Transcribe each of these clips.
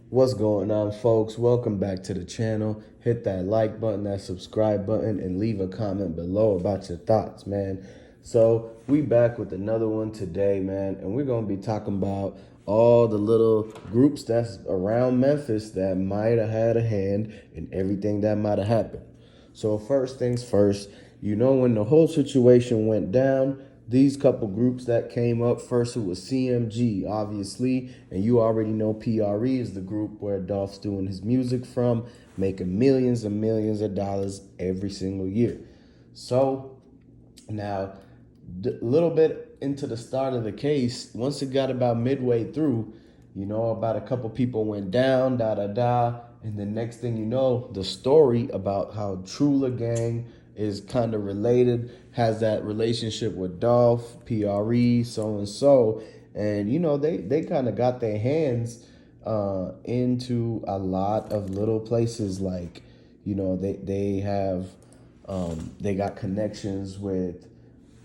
What's going on, folks? Welcome back to the channel. Hit that like button, that subscribe button, and leave a comment below about your thoughts, man. So we back with another one today, man, and we're gonna be talking about all the little groups that's around Memphis that might have had a hand in everything that might have happened. So first things first, when the whole situation went down, these couple groups that came up first, it was CMG, obviously, and you already know PRE is the group where Dolph's doing his music from, making millions and millions of dollars every single year. So now, a little bit into the start of the case, once it got about midway through, about a couple people went down, da da da, and the next thing you know, the story about how Trula Gang is kind of related, has that relationship with Dolph, PRE, so and so, and they kind of got their hands into a lot of little places, like they got connections with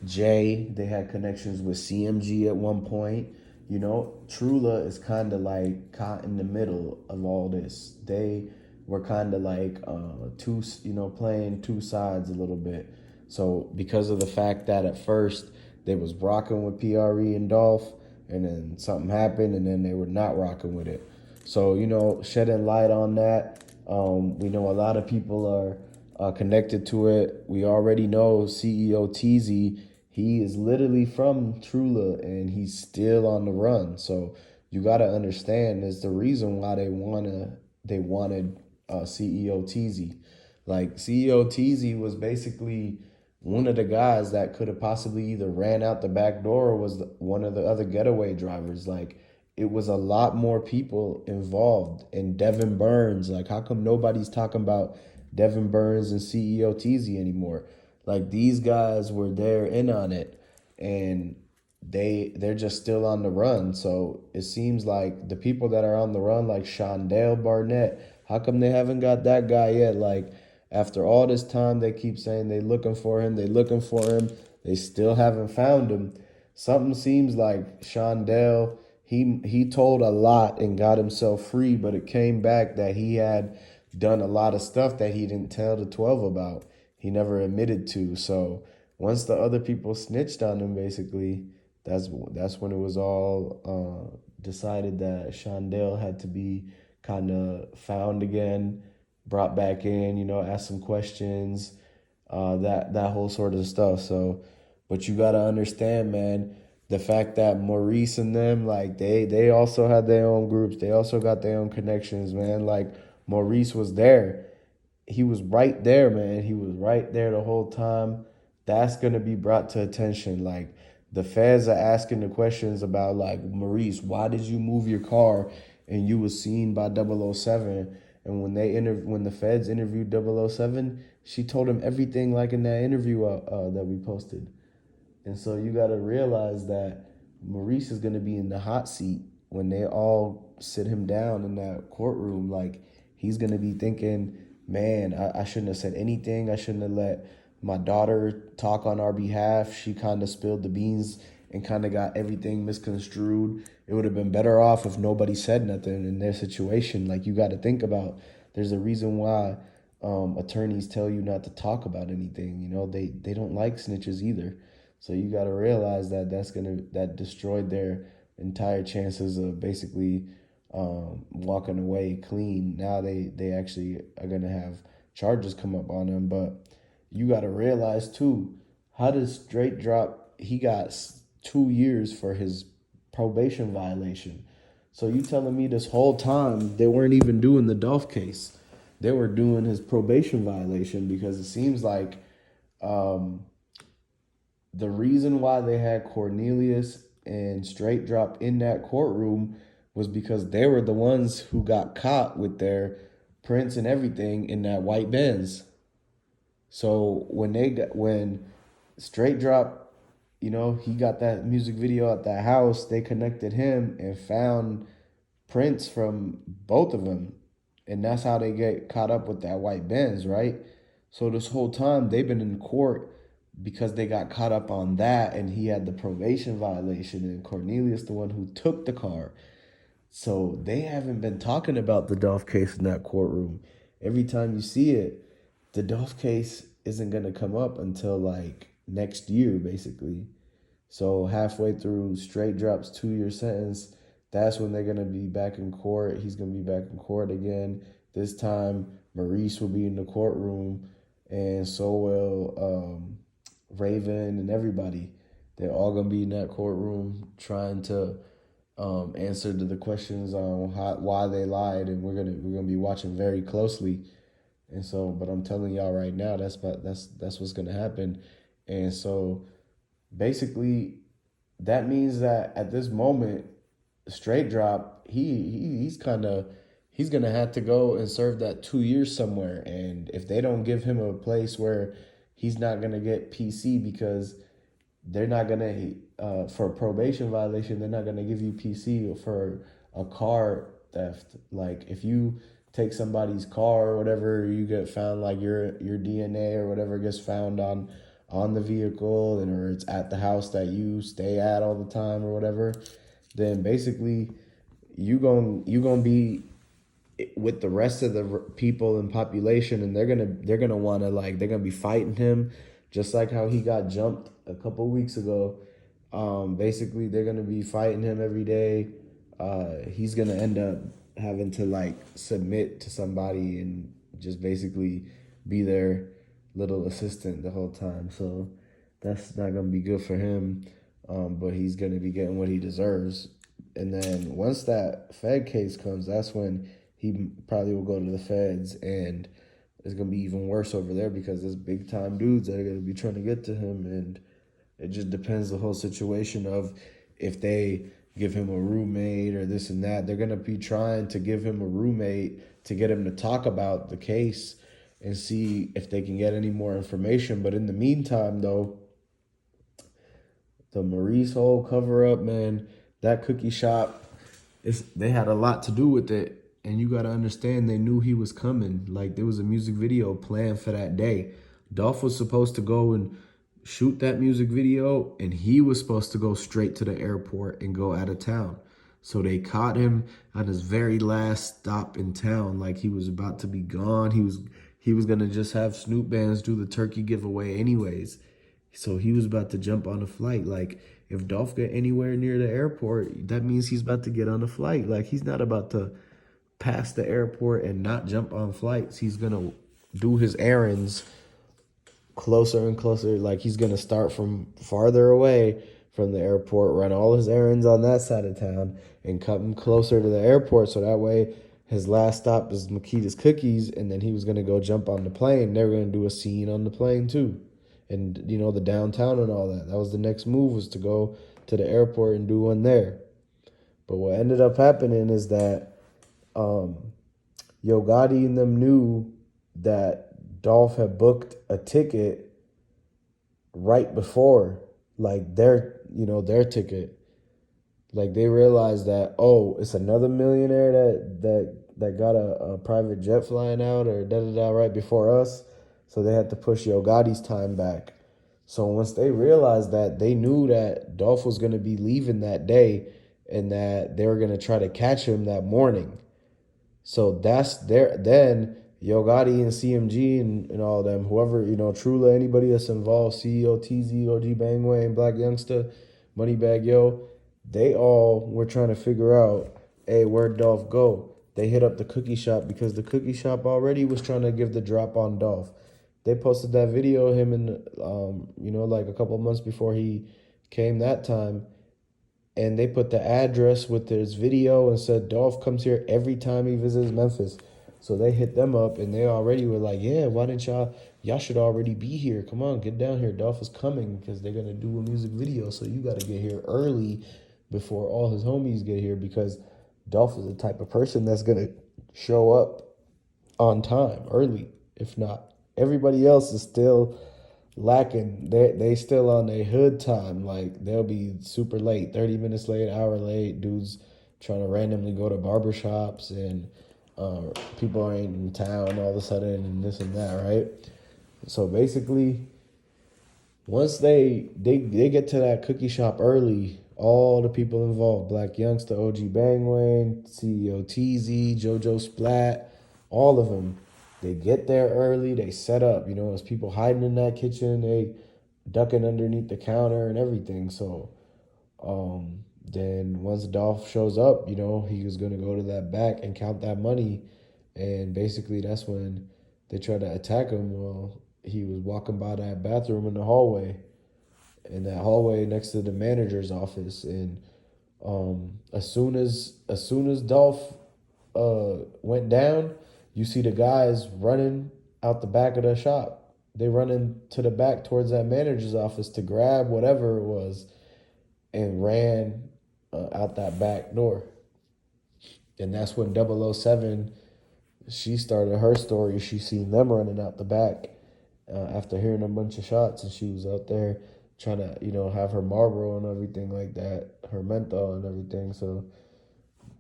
Jay. They had connections with CMG at one point. Trula is kind of like caught in the middle of all this. They were kind of like playing two sides a little bit. So because of the fact that at first they was rocking with PRE and Dolph, and then something happened, and then they were not rocking with it. So shedding light on that. We know a lot of people are connected to it. We already know CEO TZ, he is literally from Trula and he's still on the run. So you got to understand there's the reason why they wanted CEO TZ. Like CEO TZ was basically one of the guys that could have possibly either ran out the back door or was one of the other getaway drivers. Like it was a lot more people involved. And Devin Burns, like how come nobody's talking about Devin Burns and CEO TZ anymore? Like these guys were there in on it, and they're just still on the run. So it seems like the people that are on the run, like Shondale Barnett, how come they haven't got that guy yet? Like after all this time, they keep saying they looking for him, they looking for him, they still haven't found him. Something seems like Shondale, he told a lot and got himself free, but it came back that he had done a lot of stuff that he didn't tell the 12 about. He never admitted to. So once the other people snitched on him, basically, that's when it was all decided that Shondale had to be kind of found again, brought back in, asked some questions, that whole sort of stuff. So, but you gotta understand, man, the fact that Maurice and them, like they also had their own groups, they also got their own connections, man. Like Maurice was there, he was right there, man. He was right there the whole time. That's gonna be brought to attention. Like the feds are asking the questions about like Maurice, why did you move your car and you was seen by 007? And when the feds interviewed 007, she told him everything like in that interview that we posted. And so you got to realize that Maurice is going to be in the hot seat when they all sit him down in that courtroom. Like he's going to be thinking, man, I shouldn't have said anything. I shouldn't have let my daughter talk on our behalf. She kind of spilled the beans and kind of got everything misconstrued. It would have been better off if nobody said nothing in their situation. Like you got to think about, there's a reason why attorneys tell you not to talk about anything. They don't like snitches either. So you got to realize that that destroyed their entire chances of basically walking away clean. Now they actually are gonna have charges come up on them. But you got to realize too, how does Straight Drop? He got 2 years for his probation violation. So you telling me this whole time they weren't even doing the Dolph case? They were doing his probation violation because it seems like um, the reason why they had Cornelius and Straight Drop in that courtroom was because they were the ones who got caught with their prints and everything in that white Benz. So when Straight Drop, he got that music video at that house, they connected him and found prints from both of them. And that's how they get caught up with that white Benz, right? So this whole time they've been in court because they got caught up on that, and he had the probation violation, and Cornelius the one who took the car. So they haven't been talking about the Dolph case in that courtroom. Every time you see it, the Dolph case isn't gonna come up until like next year, basically. So halfway through Straight Drop's 2 year sentence, that's when they're gonna be back in court. He's gonna be back in court again. This time, Maurice will be in the courtroom, and so will Raven and everybody. They're all gonna be in that courtroom trying to answer to the questions on why they lied, and we're gonna be watching very closely. And so, but I'm telling y'all right now, that's what's gonna happen. And so, basically, that means that at this moment, Straight Drop, he's kind of he's gonna have to go and serve that 2 years somewhere. And if they don't give him a place where he's not gonna get PC because they're not gonna for a probation violation, they're not gonna give you PC for a car theft. Like if you take somebody's car or whatever, you get found like your DNA or whatever gets found on the vehicle, and or it's at the house that you stay at all the time or whatever, then basically you gonna be with the rest of the people and population, and they're gonna want to like they're gonna be fighting him, just like how he got jumped a couple weeks ago. Basically, they're gonna be fighting him every day. He's gonna end up having to like submit to somebody and just basically be their little assistant the whole time. So that's not gonna be good for him. But he's gonna be getting what he deserves. And then once that Fed case comes, that's when he probably will go to the feds, and it's gonna be even worse over there because there's big time dudes that are gonna be trying to get to him, and it just depends the whole situation of if they give him a roommate or this and that. They're gonna be trying to give him a roommate to get him to talk about the case and see if they can get any more information. But in the meantime, though, the Maurice whole cover up, man, that cookie shop, they had a lot to do with it. And you gotta understand, they knew he was coming. Like there was a music video planned for that day. Dolph was supposed to go and shoot that music video, and he was supposed to go straight to the airport and go out of town. So they caught him on his very last stop in town, like he was about to be gone. He was gonna just have Snoop Bands do the turkey giveaway anyways. So he was about to jump on a flight. Like if Dolph get anywhere near the airport, that means he's about to get on a flight. Like he's not about to pass the airport and not jump on flights. He's gonna do his errands closer and closer. Like he's gonna start from farther away from the airport, run all his errands on that side of town, and come closer to the airport. So that way, his last stop is Makita's Cookies, and then he was gonna go jump on the plane. They were gonna do a scene on the plane too, and you know the downtown and all that. That was the next move, was to go to the airport and do one there. But what ended up happening is that Yo Gotti and them knew that Dolph had booked a ticket right before, like their ticket. Like they realized that, oh, it's another millionaire that got a private jet flying out or da da da right before us. So they had to push Yo Gotti's time back. So once they realized that, they knew that Dolph was going to be leaving that day and that they were going to try to catch him that morning. So that's there. Then Yo Gotti and CMG and all of them, whoever, Trula, anybody that's involved, CEO, TZ, OG Bangway, and Black Youngsta, Moneybag Yo, they all were trying to figure out, hey, where'd Dolph go? They hit up the cookie shop because the cookie shop already was trying to give the drop on Dolph. They posted that video of him in, like a couple of months before he came that time, and they put the address with his video and said Dolph comes here every time he visits Memphis. So they hit them up, and they already were like, yeah, why didn't y'all should already be here. Come on, get down here. Dolph is coming because they're going to do a music video. So you got to get here early before all his homies get here, because Dolph is the type of person that's going to show up on time, early. If not, everybody else is still lacking. They still on their hood time. Like they'll be super late, 30 minutes late, hour late. Dudes trying to randomly go to barbershops, and people ain't in town all of a sudden, and this and that, right? So basically, once they get to that cookie shop early, all the people involved. Blac Youngsta, OG Bangwang, CEO TZ, JoJo Splat, all of them. They get there early, they set up. You know, there's people hiding in that kitchen, they ducking underneath the counter and everything. So then once Dolph shows up, you know, he was going to go to that back and count that money. And basically that's when they tried to attack him. Well, he was walking by that bathroom in that hallway next to the manager's office. And as soon as Dolph went down, you see the guys running out the back of the shop. They run into the back towards that manager's office to grab whatever it was and ran out that back door. And that's when 007, she started her story. She seen them running out the back after hearing a bunch of shots, and she was out there trying to, you know, have her Marlboro and everything like that, her menthol and everything. So,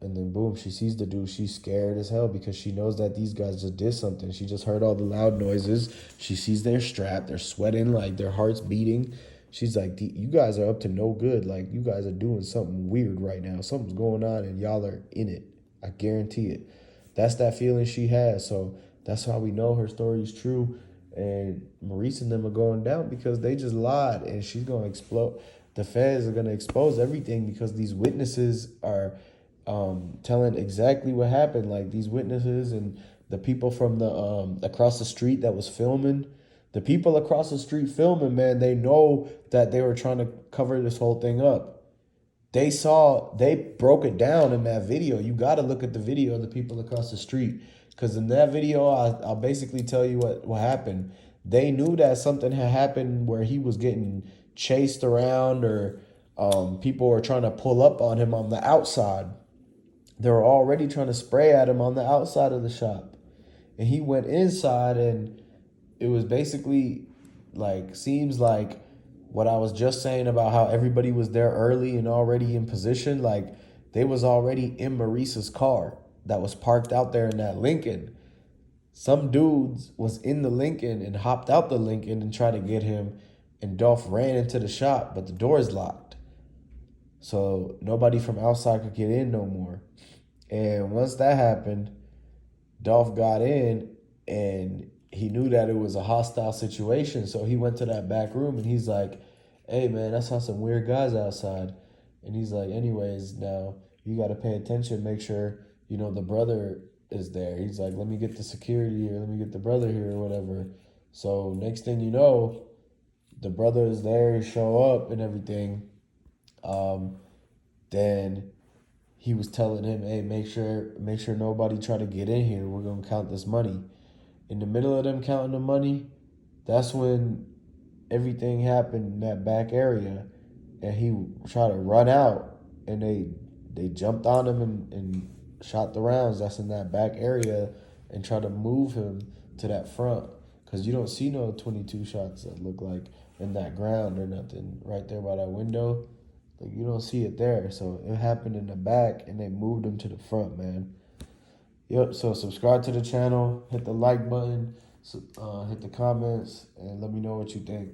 and then boom, she sees the dude. She's scared as hell because she knows that these guys just did something. She just heard all the loud noises. She sees they're strapped, they're sweating, like their heart's beating. She's like, you guys are up to no good. Like, you guys are doing something weird right now. Something's going on, and y'all are in it. I guarantee it. That's that feeling she has. So that's how we know her story is true. And Maurice and them are going down because they just lied, and she's going to explode. The feds are going to expose everything because these witnesses are telling exactly what happened. Like, these witnesses and the people from the across the street that was filming. The people across the street filming, man, they know that they were trying to cover this whole thing up. They broke it down in that video. You got to look at the video of the people across the street. Because in that video, I'll basically tell you what happened. They knew that something had happened where he was getting chased around, or people were trying to pull up on him on the outside. They were already trying to spray at him on the outside of the shop. And he went inside, and it was basically like, seems like what I was just saying about how everybody was there early and already in position. Like, they was already in Maurice's car that was parked out there in that Lincoln. Some dudes was in the Lincoln and hopped out the Lincoln and tried to get him, and Dolph ran into the shop, but the door is locked. So nobody from outside could get in no more. And once that happened, Dolph got in, and he knew that it was a hostile situation. So he went to that back room, and he's like, hey, man, I saw some weird guys outside. And he's like, anyways, now you got to pay attention, make sure, you know, the brother is there. He's like, let me get the security here, let me get the brother here or whatever. So next thing you know, the brother is there, show up and everything. Then he was telling him, hey, make sure nobody try to get in here. We're going to count this money. In the middle of them counting the money, that's when everything happened in that back area. And he tried to run out, and they jumped on him and shot the rounds that's in that back area and tried to move him to that front. Because you don't see no 22 shots that look like in that ground or nothing right there by that window. Like, you don't see it there. So it happened in the back, and they moved him to the front, man. Yep, so subscribe to the channel, hit the like button, hit the comments, and let me know what you think.